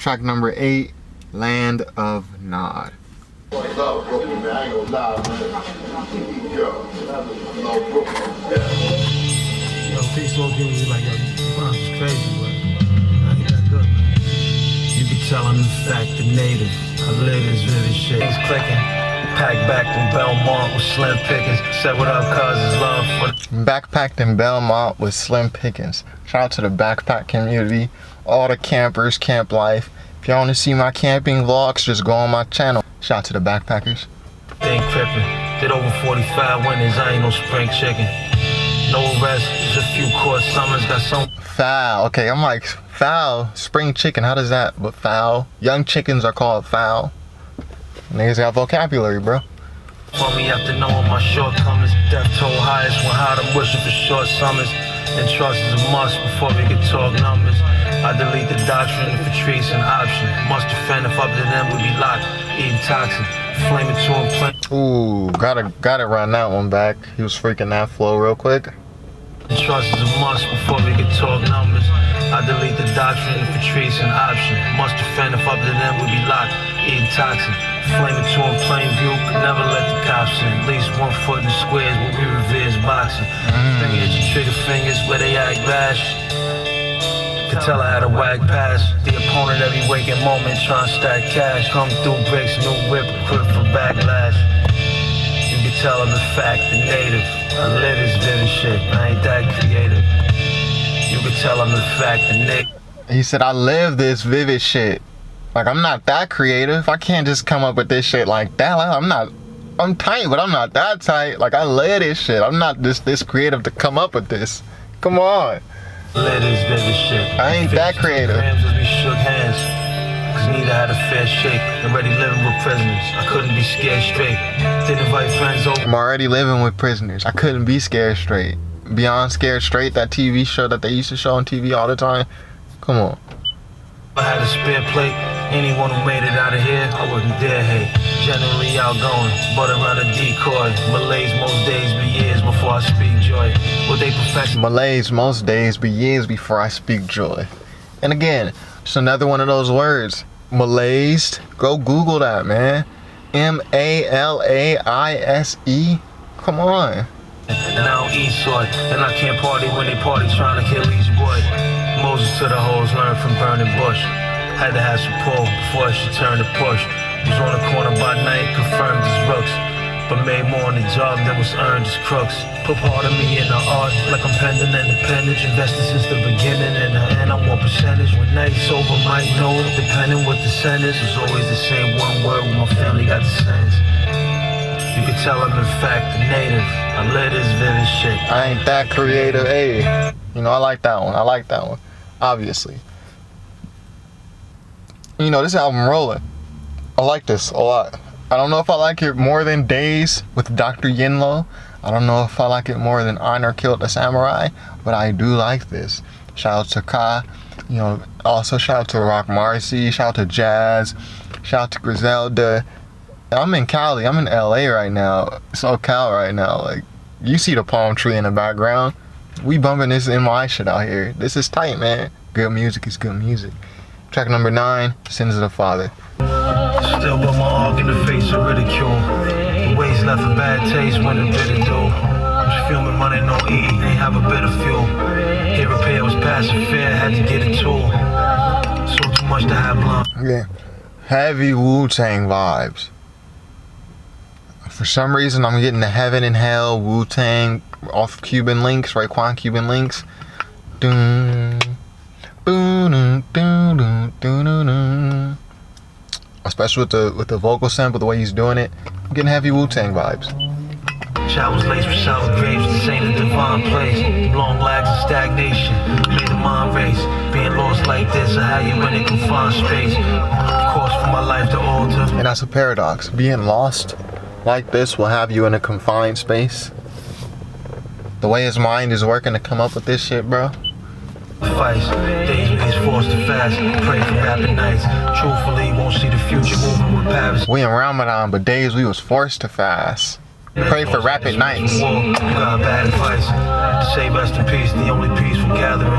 Track number 8, Land of Nod. Yo, peace smoke you like, yo, you find this crazy, but I ain't that good, man. You can tell I'm in fact the native. I live this vivid shit. He's clicking. Packed back from Belmont with slim pickings. Said what up, cuz it's love for. Backpacked in Belmont with slim pickings. Shout out to the backpack community, all the campers, camp life. If y'all want to see my camping vlogs, just go on my channel. Shout out to the backpackers. They ain't crippin'. Did over 45 winners. I ain't no spring chicken. No rest, just a few court summers. Got some foul. Okay, I'm like, foul. Spring chicken, how does that? But foul. Young chickens are called foul. Niggas got vocabulary, bro. For me after knowing my shortcomings. Death toll highest when hot, I'm wishing for short summers. And trust is a must before we can talk numbers. I delete the doctrine if Patrice an option. Must defend if up to them we be locked. Eating toxin, flaming to a plane. Ooh, gotta run that one back. He was freaking that flow real quick. And trust is a must before we can talk numbers. I delete the doctrine if Patrice an option. Must defend if up to them we be locked. Eating toxin. Flaming to in plain view, could never let the cops in. At least 1 foot in squares when we reverse boxing. Finger at your trigger fingers where they act bash. Could tell I had a wag pass. The opponent every waking moment trying to stack cash. Come through bricks, new whip, equipped for backlash. You could tell I'm in fact the native. I live this vivid shit, I ain't that creative. You could tell I'm in fact the native. He said, I live this vivid shit. Like, I'm not that creative. I can't just come up with this shit like that. Like, I'm tight, but I'm not that tight. Like, I live this shit. I'm not this creative to come up with this. Come on. Live this vivid shit. I ain't that creative. As we shook hands, cause neither had a fair shake. Already living with prisoners. I couldn't be scared straight. Didn't invite friends over. I'm already living with prisoners. I couldn't be scared straight. Beyond Scared Straight, that TV show that they used to show on TV all the time. Come on. I had a spare plate. Anyone who made it out of here, I wouldn't dare hate. Generally outgoing, but around a decoy. Malays most days be years before I speak joy. What they perfect. Malays most days be years before I speak joy. And again, it's another one of those words. Malays. Go Google that, man. M-A-L-A-I-S-E. Come on. And I don't eat soy, and I can't party when they party trying to kill each boy. Moses to the hoes learned from burning bush. Had to have support before she turned to push. Was on the corner by night, confirmed as rooks. But made more on the job than was earned as crooks. Put part of me in the art, like I'm pending independence. Invested since the beginning, and the end I want percentage. When night's over, might know it, depending what the sentence. Was always the same one word when my family got the sense. You can tell I'm in fact a native. I live this vivid shit. I ain't that creative, hey. You know, I like that one. I like that one. Obviously. You know, this album rolling. I like this a lot. I don't know if I like it more than Days with Dr. Yinlo. I don't know if I like it more than Honor Killed the Samurai, but I do like this. Shout out to Ka. You know, also shout out to Rock Marcy. Shout out to Jazz. Shout out to Griselda. I'm in Cali. I'm in LA right now. SoCal right now. Like, you see the palm tree in the background. We bumping this NY shit out here. This is tight, man. Good music is good music. Track number 9, Sins of the Father. Still with my arc in the face of ridicule. The ways left a bad taste when it didn't do. Was filming money, no E, ain't have a bit of fuel. Here repair was passing fair, had to get a tool. So too much to have long. Yeah. Heavy Wu-Tang vibes. For some reason, I'm getting the Heaven and Hell, Wu-Tang off Cuban Links, Raekwon Cuban Links. Especially with the vocal sample, the way he's doing it, I'm getting heavy Wu-Tang vibes. Child was laced with sour grapes, this ain't a divine place. Long lags and stagnation, made the mind race. Being lost like this, I had you in a confined space. Of course, for my life to alter. And that's a paradox. Being lost like this will have you in a confined space. The way his mind is working to come up with this shit, bro. Days when he's forced to fast, pray for rapid nights. Truthfully, won't see the future moving with Paris. We in Ramadan, but days we was forced to fast. Pray for rapid nights. Got bad advice. To say rest in peace, the only peaceful gathering.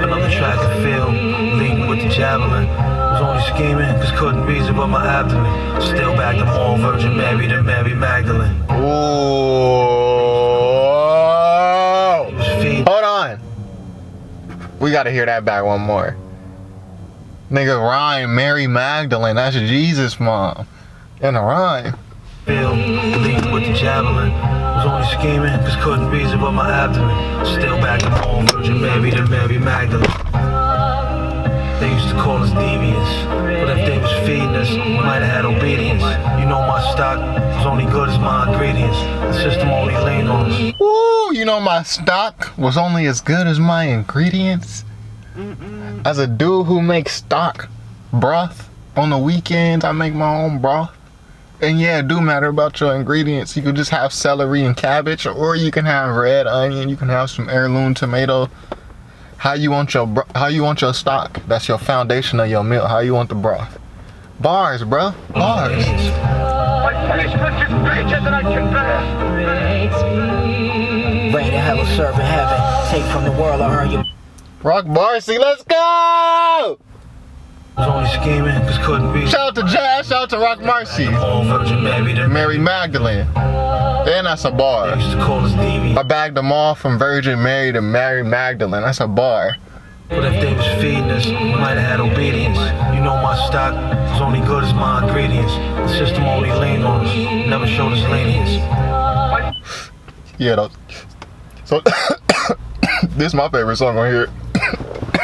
Another track to feel, leading with the javelin. Was only scheming, cause couldn't reason but my abdomen. Still back to more Virgin Mary than Mary Magdalene. Ooh. Hold on. We gotta hear that back one more. Nigga rhyme, Mary Magdalene, that's Jesus' mom. In a rhyme. Leading with the javelin. Was only scheming, cause couldn't reason but my abdomen. Still back to more Virgin Mary than Mary Magdalene. They used to call us deviants, but if they was feeding us, we might have had obedience. You know my stock was only good as my ingredients. The system only leaned on us. Woo, you know my stock was only as good as my ingredients. As a dude who makes stock broth on the weekends, I make my own broth. And yeah, it do matter about your ingredients. You could just have celery and cabbage, or you can have red onion. You can have some heirloom tomato. How you want your stock? That's your foundation of your meal. How you want the broth? Bars, bro. Bars. My punishment is greater than I can bear. Rain and hell is serving heaven. Take from the world or earn your. Rock Marcy, let's go! Was only scheming, cause couldn't be. Shout out to Jazz, shout out to Rock Marcy. Virgin Mary than Mary Magdalene. And that's a bar. They used to call us deviants. I bagged them all from Virgin Mary to Mary Magdalene. That's a bar. But if they was feeding us, we might have had obedience. You know my stock was only good as my ingredients. The system only leaned on us, never showed us lenience. Yeah, though. So, this is my favorite song on here.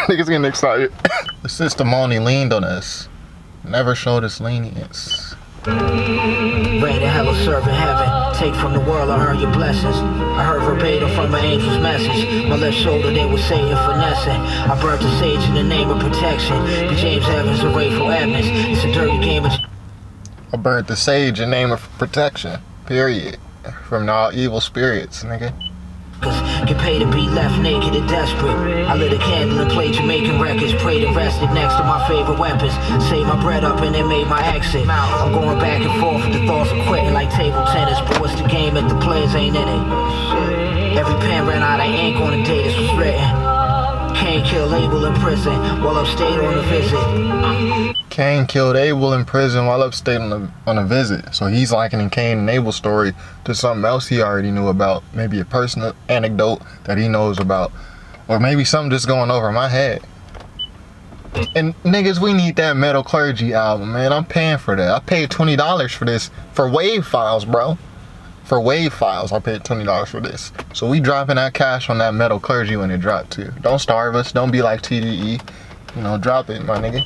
Niggas getting excited. The system only leaned on us, never showed us lenience. Rain and hell is serving heaven. Take from the world or earn your blessings. I heard verbatim from an angel's message. My left shoulder they were Satan finessing. I burnt the sage in the name of protection. But James Evans a Rayful Evans. It's a dirty game of. I burnt the sage in name of protection. Period. From all evil spirits, nigga. Get paid to be left naked and desperate. I lit a candle and played Jamaican records. Prayed and rested next to my favorite weapons. Saved my bread up and then made my exit. I'm going back and forth with the thoughts of quitting like table tennis. But what's the game if the players ain't in it? Every pen ran out of ink on the day this was written. Cain killed Abel in prison while upstate on a visit. Cain killed Abel in prison while upstate on a visit. So he's likening Cain and Abel's story to something else he already knew about. Maybe a personal anecdote that he knows about. Or maybe something just going over my head. And niggas, we need that Metal Clergy album, man. I'm paying for that. I paid $20 for this. For WAV files, bro. For WAV files, I paid $20 for this. So we dropping that cash on that Metal Clergy when it dropped too. Don't starve us. Don't be like TDE. You know, drop it, my nigga.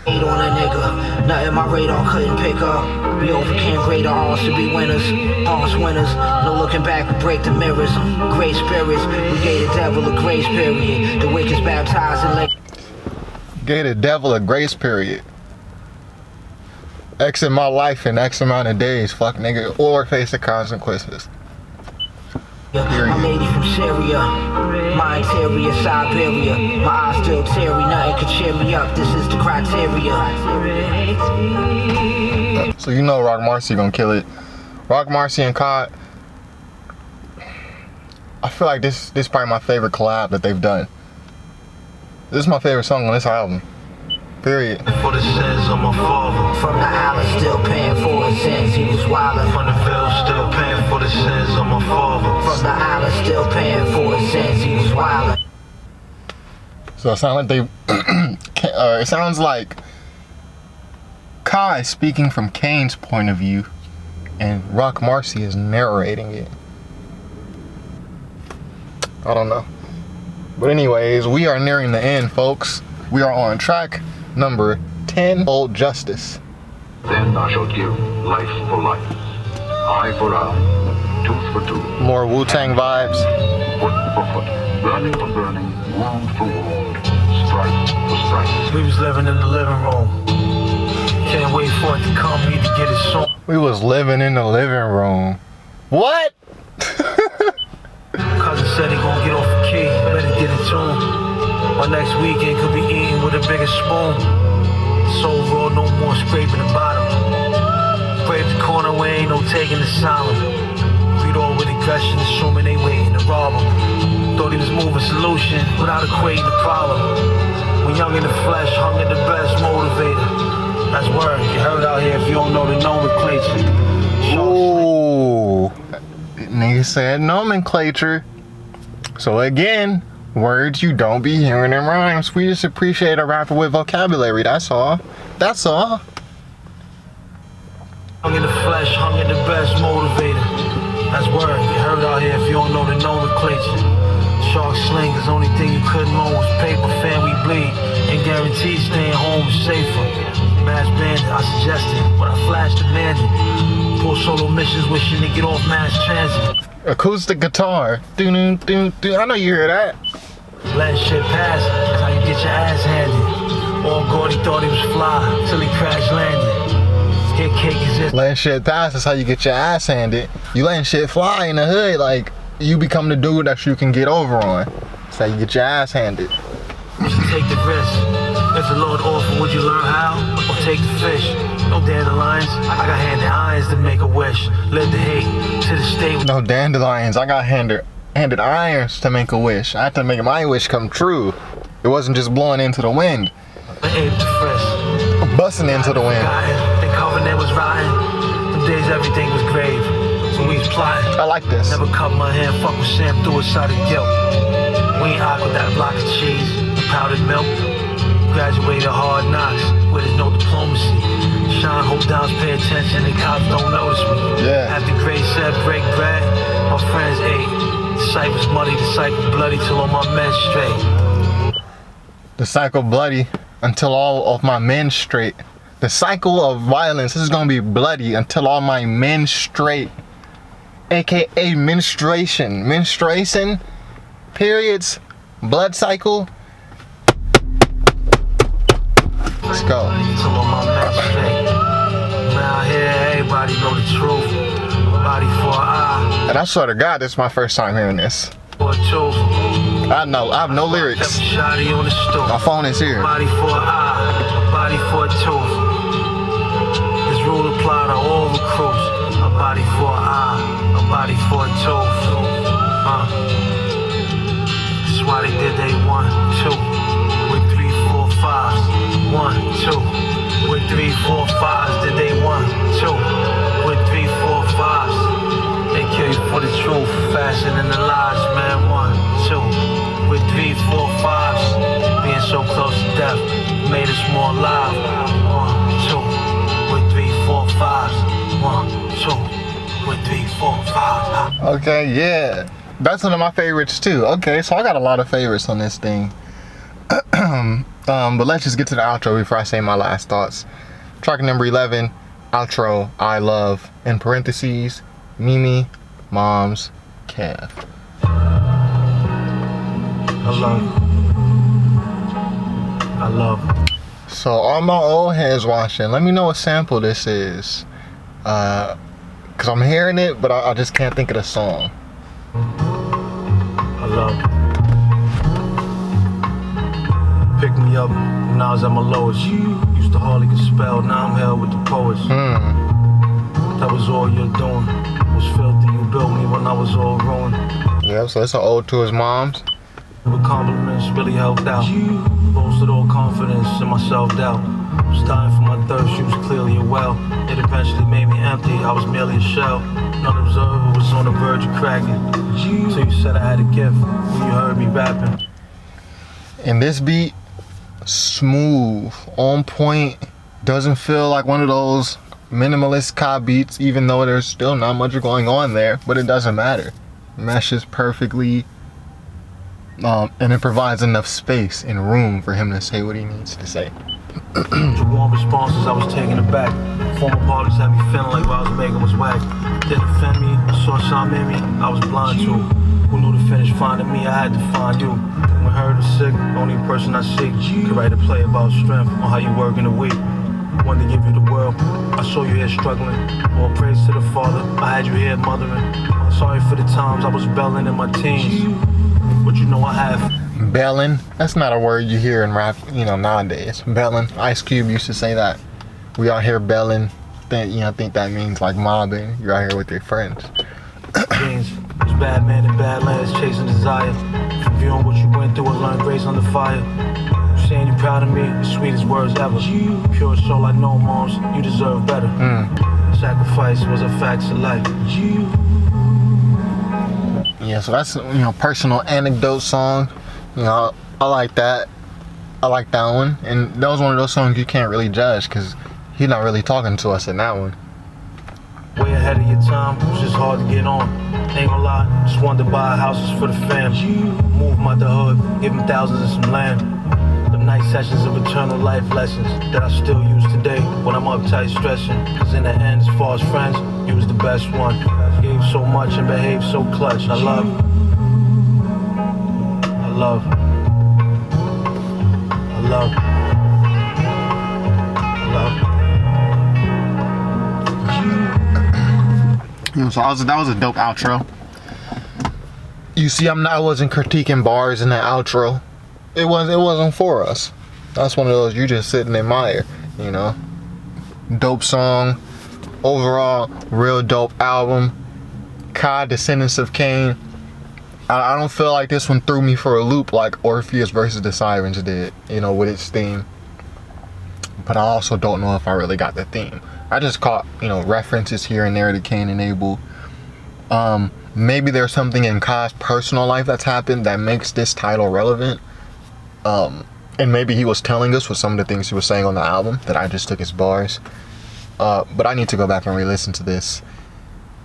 On a nigga, nothing my radar couldn't pick up. We overcame greater odds to be winners, odds winners. No looking back, we break the mirrors. Great spirits, we gave the devil a grace period. The wicked's baptized in lake. Gave the devil a grace period. Exit my life in X amount of days, fuck nigga, or face the consequences. My lady from Syria, my interior Siberia. My eyes still teary, nothing could cheer me up. This is the criteria. So you know Rock Marcy gonna kill it. Rock Marcy and Cod. I feel like this is probably my favorite collab that they've done. This is my favorite song on this album. Period. For the sins of my father. From the island, still paying for his sins, he was wildin'. From the veil, still paying for the sins of my father. From the island, still paying for his sins, he was wildin'. So it sounds like they. It sounds like Kai is speaking from Cain's point of view, and Rock Marcy is narrating it. I don't know. But anyways, we are nearing the end, folks. We are on track number 10, Old Justice. Then I shall give life for life, eye for eye, tooth for tooth. More Wu-Tang vibes. Foot for foot, burning for burning, wound for wound, stripe for stripe. We was living in the living room. Can't wait for it to come, need to get it soon. We was living in the living room. What? Cousin said he gon' get off the key, better get it to him. My next weekend could be eating with a bigger spoon. So raw, no more scraping the bottom. Brave the corner where ain't no taking the silent. Read all with aggression, assuming they waiting to rob him. Thought thought he was moving solution without equating the problem. When young in the flesh, hung in the best motivator. That's word. You heard out here if you don't know the nomenclature. Ooh. Nigga said nomenclature. So again, words you don't be hearing in rhymes. We just appreciate a rapper with vocabulary. That's all. That's all. Hung in the flesh, hung in the best motivator. That's word. You heard out here if you don't know the nomenclature. Shark sling is the only thing you couldn't own was paper, family bleed, and guaranteed staying home is safer. Mass bandit, I suggested, but I flashed demanded. Pull solo missions wishing to get off mass transit. Acoustic guitar. Do. I know you hear that. Let shit pass, that's how you get your ass handed. All Gordy thought he was fly, till he crash landed. Hit cake exist. Letting shit pass is how you get your ass handed. You letting shit fly in the hood, like you become the dude that you can get over on. That's how you get your ass handed. You should take the risk. If the Lord offer, would you learn how? Or take the fish? No dandelions. I got handed irons to make a wish. Live the hate to the state. No dandelions. I got handed irons to make a wish. I had to make my wish come true. It wasn't just blowing into the wind. Busting into the wind. The covenant was rotten. Them days everything was grave. So we was plotting. I like this. Never cut my hand, fuck with Sam through a side of guilt. We ain't hot with that block of cheese and powdered milk. Graduated hard knocks where there's no diplomacy. Shine, hope downs, pay attention, and cops don't notice me. Yeah. After Gray said break bread, my friends ate. The sight was muddy, the cycle bloody till all my men straight. The cycle bloody until all of my men straight. The cycle of violence is gonna be bloody until all my men straight. AKA menstruation. Menstruation, periods, blood cycle. Let's go. Till all my men straight. Now here everybody know the truth. Body for an eye. And I swear to God, this is my first time hearing this. For a tooth. I have no lyrics. Shotty on the stool. My phone is here. Body for an eye, body for a tooth. This rule apply to all recruits. A body for an eye, a body for a tooth. That's why they did they 1, 2, with 3, 4, 5s. 1, 2, with 3, 4, 5s. Did they 1, 2, with 3, 4, 5s. They kill you for the truth, faster than the lies, man. 1, 2, with 3, 4, 5s. Being so close to death made us more alive. 1, 2, with 3, 4, 5s. 1, 2, with 3, 4, 5. Okay, yeah. That's one of my favorites too. Okay, so I got a lot of favorites on this thing. But let's just get to the outro before I say my last thoughts. Track number 11, outro, I love, in parentheses, Mimi, Mom's, Kev. I love. So all my old heads watching, let me know what sample this is. Cause I'm hearing it, but I just can't think of the song. I love. Pick me up when I was at my lowest. Used to hardly get spelled, now I'm held with the poets. That was all you're doing. Was filthy, you built me when I was all ruined. Yeah, so it's an ode to his moms. With compliments really helped out. Boasted all confidence in my self-doubt. Was dying for my thirst, she was clearly a well. It eventually made me empty, I was merely a shell. None observer was on the verge of cracking. So you said I had a gift when you heard me rapping. And this beat, smooth, on point, doesn't feel like one of those minimalist cop beats, even though there's still not much going on there, but it doesn't matter. It meshes perfectly, and it provides enough space and room for him to say what he needs to say. To warm responses, I was taken aback. Former parties had me feeling like what I was making was whack. Didn't offend me, saw some in me, I was blind to. Who knew to finish finding me, I had to find you. When hurt or sick, the only person I seek could write a play about strength on how you work in the week. Wanted to give you the world, I saw you here struggling. All praise to the Father, I had you here mothering. Sorry for the times I was belling in my teens, but you know I have. Belling, that's not a word you hear in rap, nowadays. Belling, Ice Cube used to say that. We out here belling, think that means like mobbing. You're out here with your friends. It's bad man in badlands chasing desire. From viewing what you went through and learn grace under fire. Saying you proud of me, the sweetest words ever. Pure soul, I know, moms, you deserve better. Sacrifice was a fact of life. Yeah, so that's, personal anecdote song. I like that. I like that one. And that was one of those songs you can't really judge because he's not really talking to us in that one. Way ahead of your time, it's just hard to get on. Ain't gonna lie, just wanted to buy houses for the fam. Move them out the hood, give them thousands of some land. Them night sessions of eternal life lessons that I still use today when I'm uptight stressing. Cause in the end, as far as friends, you was the best one. Gave so much and behaved so clutch. I love. I love. I love. I love. So that was a dope outro. You see, I wasn't critiquing bars in that outro. It wasn't for us. That's one of those you just sit and admire, Dope song. Overall, real dope album. Kai, Descendants of Cain. I don't feel like this one threw me for a loop like Orpheus versus the Sirens did, with its theme. But I also don't know if I really got the theme. I just caught, references here and there to Cain and Abel. Maybe there's something in Kai's personal life that's happened that makes this title relevant. And maybe he was telling us with some of the things he was saying on the album that I just took as bars. But I need to go back and re-listen to this.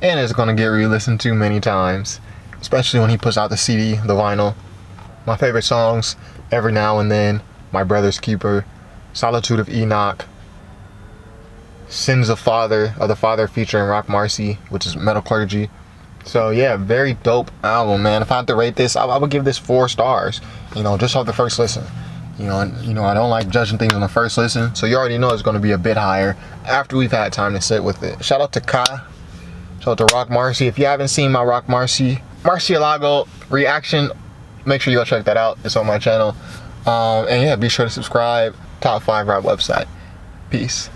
And it's going to get re-listened to many times. Especially when he puts out the CD, the vinyl. My favorite songs, Every Now and Then, My Brother's Keeper, Solitude of Enoch, Sins of the Father featuring Rock Marcy, which is Metal Clergy. So yeah, very dope album, man. If I had to rate this, I would give this 4 stars. Just off the first listen. I don't like judging things on the first listen, so you already know it's going to be a bit higher after we've had time to sit with it. Shout out to Kai. Shout out to Rock Marcy. If you haven't seen my Rock Marcielago reaction, make sure you go check that out. It's on my channel. And yeah, be sure to subscribe. Top 5 Rap website. Peace.